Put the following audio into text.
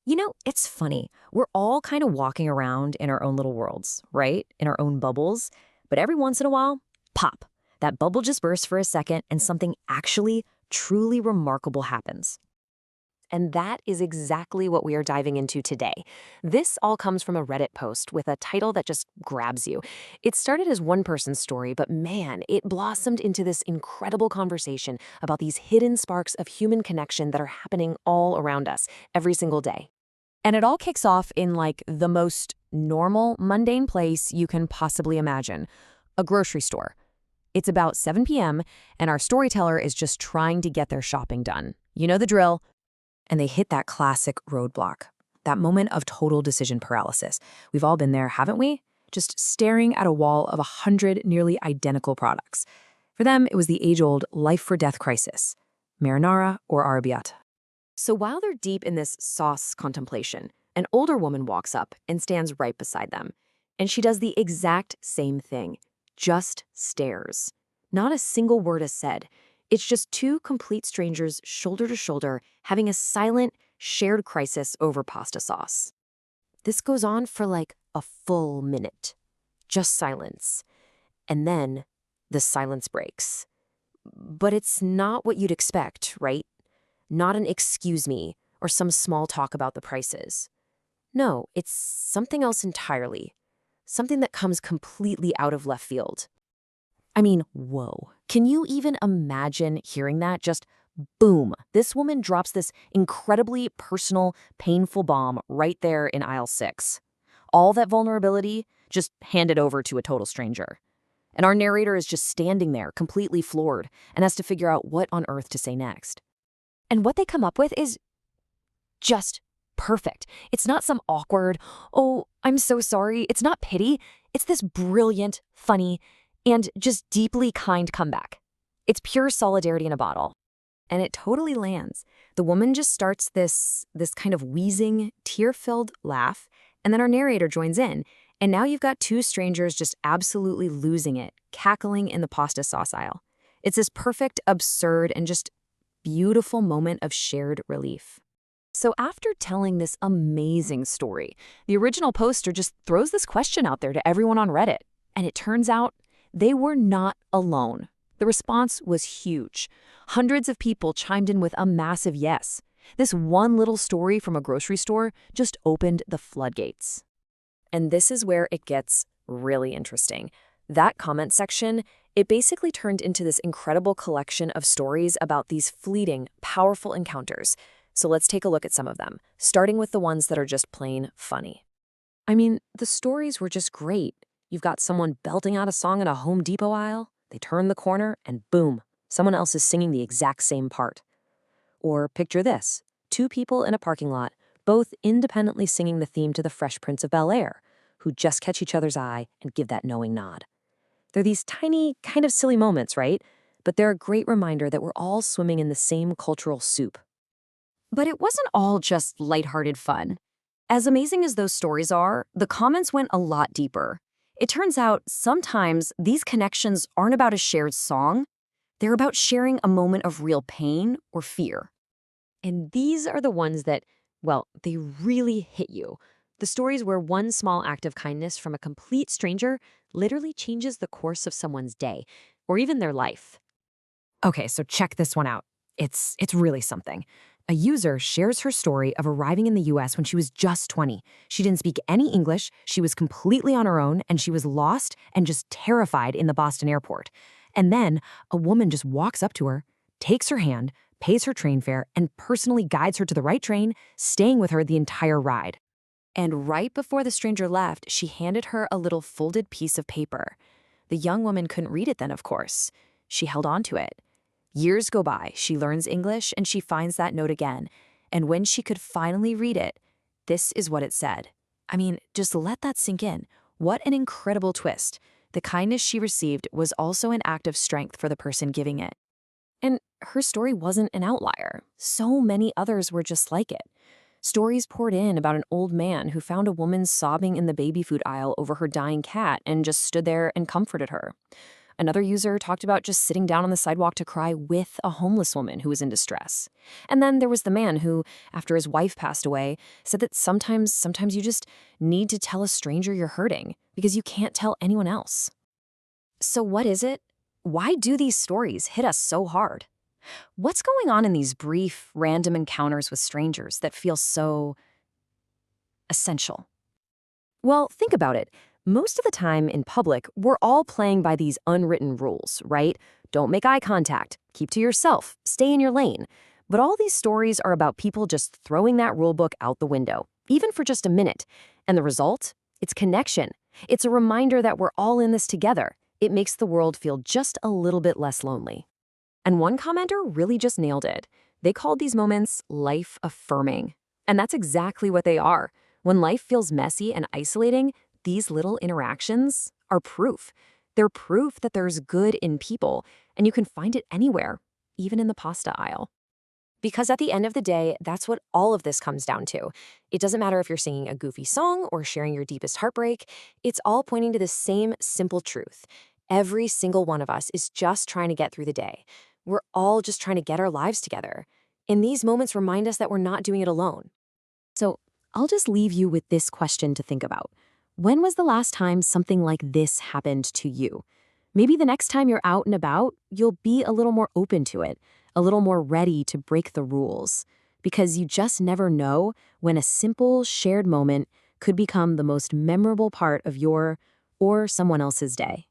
It's funny. We're all kind of walking around in our own little worlds, right? In our own bubbles. But every once in a while, pop, that bubble just bursts for a second and something actually, truly remarkable happens. And that is exactly what we are diving into today. This all comes from a Reddit post with a title that just grabs you. It started as one person's story, but man, it blossomed into this incredible conversation about these hidden sparks of human connection that are happening all around us every single day. And it all kicks off in like the most normal, mundane place you can possibly imagine, a grocery store. It's about 7 p.m., and our storyteller is just trying to get their shopping done. You know the drill. And they hit that classic roadblock, that moment of total decision paralysis. We've all been there, haven't we? Just staring at a wall of 100 nearly identical products. For them, it was the age-old life-for-death crisis, marinara or arrabbiata. So while they're deep in this sauce contemplation, an older woman walks up and stands right beside them. And she does the exact same thing, just stares. Not a single word is said. It's just two complete strangers shoulder to shoulder having a silent, shared crisis over pasta sauce. This goes on for like a full minute. Just silence. And then the silence breaks. But it's not what you'd expect, right? Not an excuse me or some small talk about the prices. No, it's something else entirely. Something that comes completely out of left field. I mean, whoa. Can you even imagine hearing that? Just boom. This woman drops this incredibly personal, painful bomb right there in aisle 6. All that vulnerability just handed over to a total stranger. And our narrator is just standing there, completely floored, and has to figure out what on earth to say next. And what they come up with is just perfect. It's not some awkward, oh, I'm so sorry. It's not pity. It's this brilliant, funny, and just deeply kind comeback. It's pure solidarity in a bottle. And it totally lands. The woman just starts this kind of wheezing, tear-filled laugh, and then our narrator joins in. And now you've got two strangers just absolutely losing it, cackling in the pasta sauce aisle. It's this perfect, absurd, and just beautiful moment of shared relief. So after telling this amazing story, the original poster just throws this question out there to everyone on Reddit. And it turns out they were not alone. The response was huge. Hundreds of people chimed in with a massive yes. This one little story from a grocery store just opened the floodgates. And this is where it gets really interesting. That comment section, it basically turned into this incredible collection of stories about these fleeting, powerful encounters. So let's take a look at some of them, starting with the ones that are just plain funny. I mean, the stories were just great. You've got someone belting out a song in a Home Depot aisle, they turn the corner, and boom, someone else is singing the exact same part. Or picture this, two people in a parking lot, both independently singing the theme to the Fresh Prince of Bel-Air, who just catch each other's eye and give that knowing nod. They're these tiny, kind of silly moments, right? But they're a great reminder that we're all swimming in the same cultural soup. But it wasn't all just lighthearted fun. As amazing as those stories are, the comments went a lot deeper. It turns out sometimes these connections aren't about a shared song. They're about sharing a moment of real pain or fear. And these are the ones that, well, they really hit you. The stories where one small act of kindness from a complete stranger literally changes the course of someone's day, or even their life. Okay, so check this one out. It's really something. A user shares her story of arriving in the US when she was just 20. She didn't speak any English, she was completely on her own, and she was lost and just terrified in the Boston airport. And then a woman just walks up to her, takes her hand, pays her train fare, and personally guides her to the right train, staying with her the entire ride. And right before the stranger left, she handed her a little folded piece of paper. The young woman couldn't read it then, of course. She held on to it. Years go by, she learns English, and she finds that note again. And when she could finally read it, this is what it said. I mean, just let that sink in. What an incredible twist. The kindness she received was also an act of strength for the person giving it. And her story wasn't an outlier. So many others were just like it. Stories poured in about an old man who found a woman sobbing in the baby food aisle over her dying cat and just stood there and comforted her. Another user talked about just sitting down on the sidewalk to cry with a homeless woman who was in distress. And then there was the man who, after his wife passed away, said that sometimes you just need to tell a stranger you're hurting because you can't tell anyone else. So what is it? Why do these stories hit us so hard? What's going on in these brief, random encounters with strangers that feel so essential? Well, think about it. Most of the time in public, we're all playing by these unwritten rules, right? Don't make eye contact, keep to yourself, stay in your lane. But all these stories are about people just throwing that rule book out the window, even for just a minute. And the result? It's connection. It's a reminder that we're all in this together. It makes the world feel just a little bit less lonely. And one commenter really just nailed it. They called these moments life affirming. And that's exactly what they are. When life feels messy and isolating, these little interactions are proof. They're proof that there's good in people, and you can find it anywhere, even in the pasta aisle. Because at the end of the day, that's what all of this comes down to. It doesn't matter if you're singing a goofy song or sharing your deepest heartbreak, it's all pointing to the same simple truth. Every single one of us is just trying to get through the day. We're all just trying to get our lives together. And these moments remind us that we're not doing it alone. So I'll just leave you with this question to think about. When was the last time something like this happened to you? Maybe the next time you're out and about, you'll be a little more open to it, a little more ready to break the rules, because you just never know when a simple, shared moment could become the most memorable part of your or someone else's day.